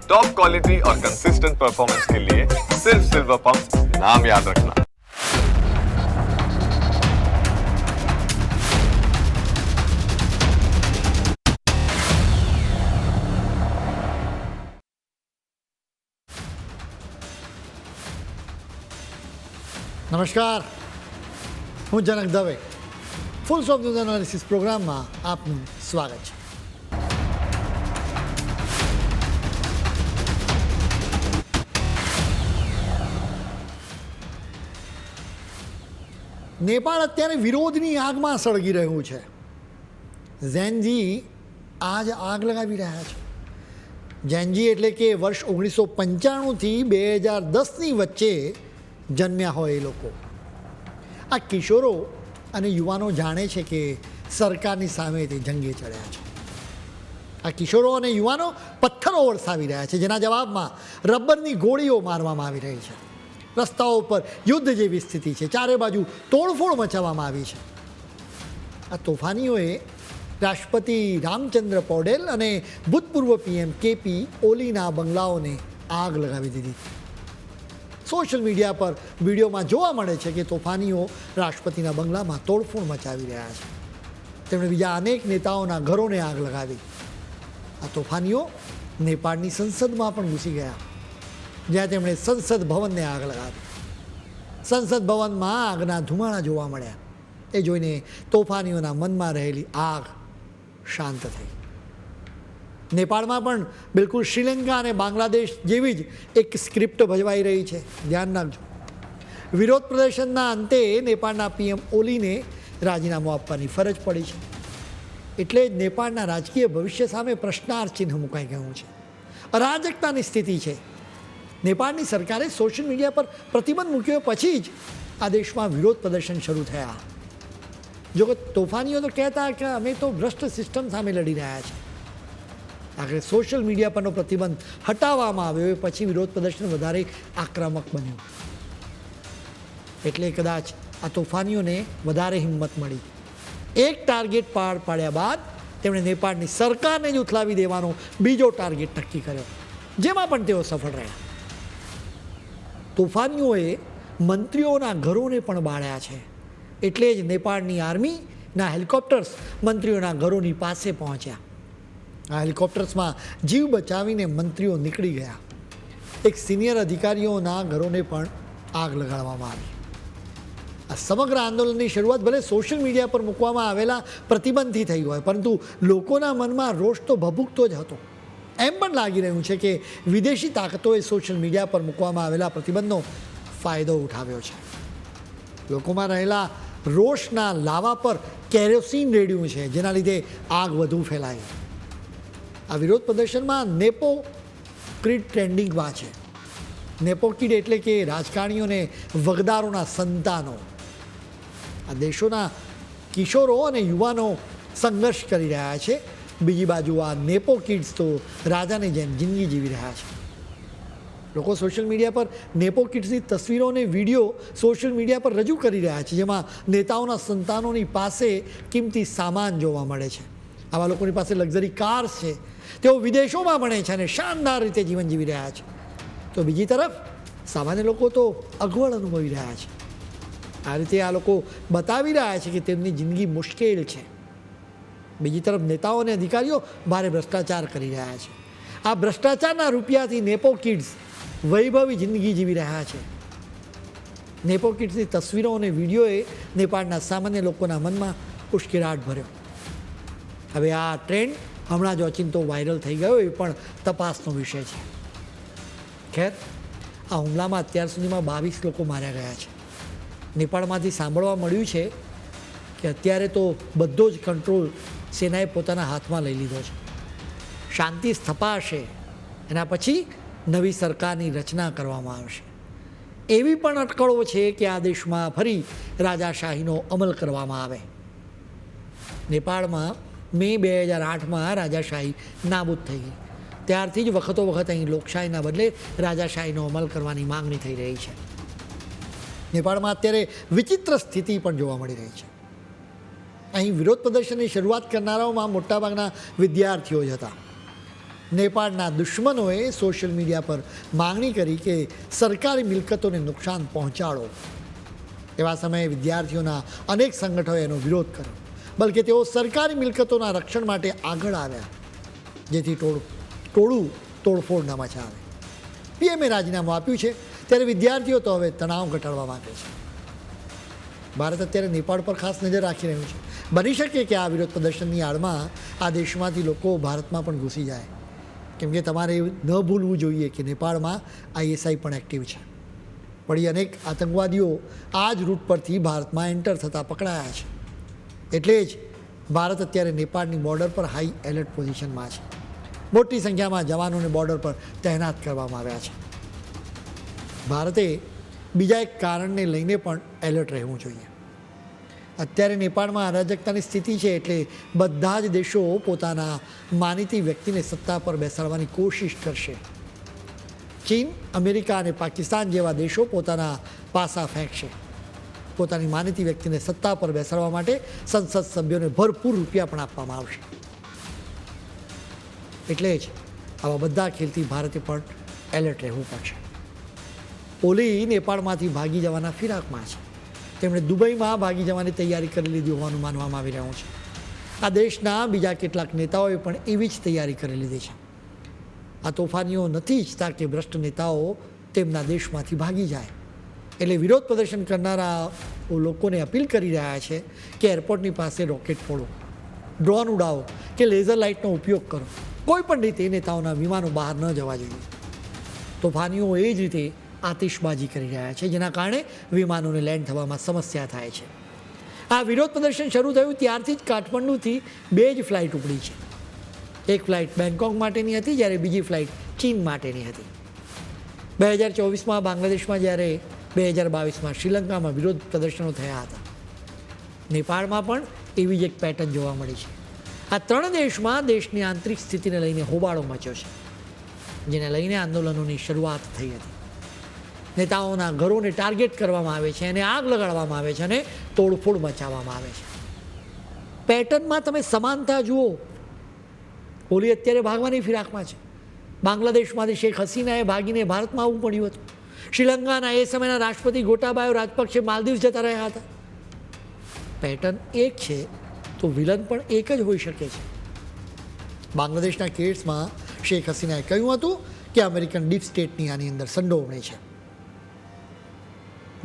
Top quality और consistent performance के लिए सिर्फ सिल्वर पंप नाम याद रखना। નમસ્કાર, હું Janak Dave. Fools of news analysis પ્રોગ્રામમાં આપનું સ્વાગત છે. નેપાળ અત્યારે વિરોધની આગમાં સળગી રહ્યું છે. ઝેનજી આજ આગ લગાવી રહ્યા છે. ઝેનજી એટલે કે વર્ષ 1995થી 2010ની વચ્ચે જન્મ્યા હોય એ લોકો. આ કિશોરો અને યુવાનો જાણે છે કે સરકારની સામે તે જંગે ચડ્યા છે. આ કિશોરો અને યુવાનો પથ્થરો વરસાવી રહ્યા છે, જેના જવાબમાં રબરની ગોળીઓ મારવામાં આવી રહી છે. રસ્તાઓ પર યુદ્ધ જેવી સ્થિતિ છે. ચારે બાજુ તોડફોડ મચાવવામાં આવી છે. આ તોફાનીઓએ રાષ્ટ્રપતિ રામચંદ્ર પૌડેલ અને ભૂતપૂર્વ પીએમ કેપી ઓલીના બંગલાઓને આગ લગાવી દીધી. સોશિયલ મીડિયા પર વિડીયોમાં જોવા મળે છે કે તોફાનીઓ રાષ્ટ્રપતિના બંગલામાં તોડફોડ મચાવી રહ્યા છે. તેમણે બીજા અનેક નેતાઓના ઘરોને આગ લગાવી. આ તોફાનીઓ નેપાળની સંસદમાં પણ ઘૂસી ગયા, જ્યાં તેમણે સંસદ ભવનને આગ લગાવી. સંસદ ભવનમાં આગના ધુમાડા જોવા મળ્યા. એ જોઈને તોફાનીઓના મનમાં રહેલી આગ શાંત થઈ. નેપાળમાં પણ બિલકુલ શ્રીલંકા અને બાંગ્લાદેશ જેવી જ એક સ્ક્રિપ્ટ ભજવાઈ રહી છે. ધ્યાન રાખજો. વિરોધ પ્રદર્શનના અંતે નેપાળના પીએમ ઓલીને રાજીનામું આપવાની ફરજ પડી છે. એટલે જ નેપાળના રાજકીય ભવિષ્ય સામે પ્રશ્નાર્થ ચિહ્ન મુકાઈ ગયું છે. અરાજકતાની સ્થિતિ છે. નેપાળની સરકારે સોશિયલ મીડિયા પર પ્રતિબંધ મૂક્યો પછી જ આ દેશમાં વિરોધ પ્રદર્શન શરૂ થયા. જો કે તોફાનીઓ તો કહેતા કે અમે તો ભ્રષ્ટ સિસ્ટમ સામે લડી રહ્યા છીએ. આખરે સોશિયલ મીડિયા પરનો પ્રતિબંધ હટાવવામાં આવ્યો એ પછી વિરોધ પ્રદર્શન વધારે આક્રમક બન્યું. એટલે કદાચ આ તોફાનીઓને વધારે હિંમત મળી. એક ટાર્ગેટ પાર પાડ્યા બાદ તેમણે નેપાળની સરકારને જ ઉથલાવી દેવાનો બીજો ટાર્ગેટ નક્કી કર્યો, જેમાં પણ તેઓ સફળ રહ્યા. તોફાનીઓએ મંત્રીઓના ઘરોને પણ બાળ્યા છે. એટલે જ નેપાળની આર્મીના હેલિકોપ્ટર્સ મંત્રીઓના ઘરોની પાસે પહોંચ્યા. આ હેલિકોપ્ટર્સમાં જીવ બચાવીને મંત્રીઓ નીકળી ગયા. એક સિનિયર અધિકારીઓના ઘરોને પણ આગ લગાડવામાં આવી. આ સમગ્ર આંદોલનની શરૂઆત ભલે સોશિયલ મીડિયા પર મૂકવામાં આવેલા પ્રતિબંધથી થઈ હોય, પરંતુ લોકોના મનમાં રોષ તો ભભૂકતો જ હતો. એમ પણ લાગી રહ્યું છે કે વિદેશી તાકાતોએ સોશિયલ મીડિયા પર મૂકવામાં આવેલા પ્રતિબંધનો ફાયદો ઉઠાવ્યો છે. લોકોમાં રહેલા રોષના લાવા પર કેરોસીન રેડ્યું છે, જેના લીધે આગ વધુ ફેલાઈ. આ વિરોધ પ્રદર્શનમાં નેપો કિડ ટ્રેન્ડિંગમાં છે. નેપો કિડ એટલે કે રાજકારણીઓને વગદારોના સંતાનો. આ દેશોના કિશોરો અને યુવાનો સંઘર્ષ કરી રહ્યા છે. બીજી બાજુ આ નેપો કિડ્સ તો રાજાની જેમ જિંદગી જીવી રહ્યા છે. લોકો સોશિયલ મીડિયા પર નેપો કિડ્સની તસવીરો અને વિડીયો સોશિયલ મીડિયા પર રજૂ કરી રહ્યા છે, જેમાં નેતાઓના સંતાનોની પાસે કિંમતી સામાન જોવા મળે છે. આવા લોકોની પાસે લક્ઝરી કાર્સ છે. તેઓ વિદેશોમાં ભણે છે અને શાનદાર રીતે જીવન જીવી રહ્યા છે. તો બીજી તરફ સામાન્ય લોકો તો અગવડ અનુભવી રહ્યા છે. આ રીતે આ લોકો બતાવી રહ્યા છે કે તેમની જિંદગી મુશ્કેલ છે. બીજી તરફ નેતાઓ અને અધિકારીઓ ભારે ભ્રષ્ટાચાર કરી રહ્યા છે. આ ભ્રષ્ટાચારના રૂપિયાથી નેપો કિડ્સ વૈભવી જિંદગી જીવી રહ્યા છે. નેપો કિડ્સની તસવીરો અને વિડીયોએ નેપાળના સામાન્ય લોકોના મનમાં ઉશ્કેરાટ ભર્યો. હવે આ ટ્રેન્ડ હમણાં જ ઓચિંતો વાયરલ થઈ ગયો એ પણ તપાસનો વિષય છે. ખેર, આ હુમલામાં અત્યાર સુધીમાં 22 લોકો માર્યા ગયા છે. નેપાળમાંથી સાંભળવા મળ્યું છે કે અત્યારે તો બધો જ કંટ્રોલ સેનાએ પોતાના હાથમાં લઈ લીધો છે. શાંતિ સ્થપાશે, એના પછી નવી સરકારની રચના કરવામાં આવશે. એવી પણ અટકળો છે કે આ દેશમાં ફરી રાજાશાહીનો અમલ કરવામાં આવે. નેપાળમાં મે 2008માં રાજાશાહી નાબૂદ થઈ ગઈ. ત્યારથી જ વખતો વખત અહીં લોકશાહીના બદલે રાજાશાહીનો અમલ કરવાની માંગણી થઈ રહી છે. નેપાળમાં અત્યારે વિચિત્ર સ્થિતિ પણ જોવા મળી રહી છે. અહીં વિરોધ પ્રદર્શનની શરૂઆત કરનારાઓમાં મોટાભાગના વિદ્યાર્થીઓ જ હતા. નેપાળના દુશ્મનોએ સોશિયલ મીડિયા પર માંગણી કરી કે સરકારી મિલકતોને નુકસાન પહોંચાડો. એવા સમયે વિદ્યાર્થીઓના અનેક સંગઠનોએ એનો વિરોધ કર્યો, બલકે તેઓ સરકારી મિલકતોના રક્ષણ માટે આગળ આવ્યા, જેથી ટોળું તોડફોડ ન મચાવે. પીએમએ રાજીનામું આપ્યું છે, ત્યારે વિદ્યાર્થીઓ તો હવે તણાવ ઘટાડવા માંગે છે. ભારત અત્યારે નેપાળ પર ખાસ નજર રાખી રહ્યું છે. બની શકે કે આ વિરોધ પ્રદર્શનની આડમાં આ દેશમાંથી લોકો ભારતમાં પણ ઘૂસી જાય, કેમ કે તમારે ન ભૂલવું જોઈએ કે નેપાળમાં આઈએસઆઈ પણ એક્ટિવ છે. વળી અનેક આતંકવાદીઓ આ જ રૂટ પરથી ભારતમાં એન્ટર થતાં પકડાયા છે. એટલે જ ભારત અત્યારે નેપાળની બોર્ડર પર હાઈ એલર્ટ પોઝિશનમાં છે. મોટી સંખ્યામાં જવાનોને બોર્ડર પર તહેનાત કરવામાં આવ્યા છે. ભારતે બીજા એક કારણને લઈને પણ એલર્ટ રહેવું જોઈએ. અત્યારે નેપાળમાં અરાજકતાની સ્થિતિ છે, એટલે બધા જ દેશો પોતાના માનીતી વ્યક્તિને સત્તા પર બેસાડવાની કોશિશ કરશે. ચીન, અમેરિકા અને પાકિસ્તાન જેવા દેશો પોતાના પાસા ફેંકશે. પોતાની માનીતી વ્યક્તિને સત્તા પર બેસાડવા માટે સંસદ સભ્યોને ભરપૂર રૂપિયા પણ આપવામાં આવશે. એટલે જ આવા બધા ખેલથી ભારતે પણ એલર્ટ રહેવું પડશે. ઓલી નેપાળમાંથી ભાગી જવાના ફિરાકમાં છે. તેમણે દુબઈમાં ભાગી જવાની તૈયારી કરી લીધી હોવાનું માનવામાં આવી રહ્યું છે. આ દેશના બીજા કેટલાક નેતાઓએ પણ એવી જ તૈયારી કરી લીધી છે. આ તોફાનીઓ નથી ઈચ્છતા કે ભ્રષ્ટ નેતાઓ તેમના દેશમાંથી ભાગી જાય, એટલે વિરોધ પ્રદર્શન કરનારા લોકોને અપીલ કરી રહ્યા છે કે એરપોર્ટની પાસે રોકેટ ફોડો, ડ્રોન ઉડાવો કે લેઝર લાઇટનો ઉપયોગ કરો. કોઈ પણ રીતે નેતાઓના વિમાનો બહાર ન જવા જોઈએ. તોફાનીઓ એ જ રીતે આતિશબાજી કરી રહ્યા છે, જેના કારણે વિમાનોને લેન્ડ થવામાં સમસ્યા થાય છે. આ વિરોધ પ્રદર્શન શરૂ થયું ત્યારથી જ કાઠમંડુથી 2 જ ફ્લાઇટ ઉપડી છે. એક ફ્લાઇટ બેંકોક માટેની હતી, જ્યારે બીજી ફ્લાઇટ ચીન માટેની હતી. 2024માં બાંગ્લાદેશમાં, જ્યારે 2022માં શ્રીલંકામાં વિરોધ પ્રદર્શનો થયા હતા. નેપાળમાં પણ એવી જ એક પેટર્ન જોવા મળી છે. આ 3 દેશમાં દેશની આંતરિક સ્થિતિને લઈને હોબાળો મચ્યો છે, જેને લઈને આંદોલનોની શરૂઆત થઈ હતી. નેતાઓના ઘરોને ટાર્ગેટ કરવામાં આવે છે અને આગ લગાડવામાં આવે છે અને તોડફોડ મચાવવામાં આવે છે. પેટર્નમાં તમે સમાનતા જુઓ. ઓલી અત્યારે ભાગવાની ફિરાકમાં છે. બાંગ્લાદેશમાંથી શેખ હસીનાએ ભાગીને ભારતમાં આવવું પડ્યું હતું. શ્રીલંકાના એ સમયના રાષ્ટ્રપતિ ગોટાબાયો રાજપક્ષે માલદીવ જતા રહ્યા હતા. પેટર્ન એક છે તો વિલન પણ એક જ હોઈ શકે છે. બાંગ્લાદેશના કેસમાં શેખ હસીનાએ કહ્યું હતું કે અમેરિકન ડીપ સ્ટેટની આની અંદર સંડોવણી છે.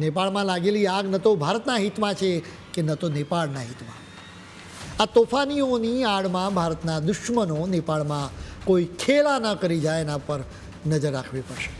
નેપાળમાં લાગેલી આગ ન તો ભારતના હિતમાં છે કે ન તો નેપાળના હિતમાં. આ તોફાનીઓની આડમાં ભારતના દુશ્મનો નેપાળમાં કોઈ ખેલા ન કરી જાય એના પર નજર રાખવી પડશે.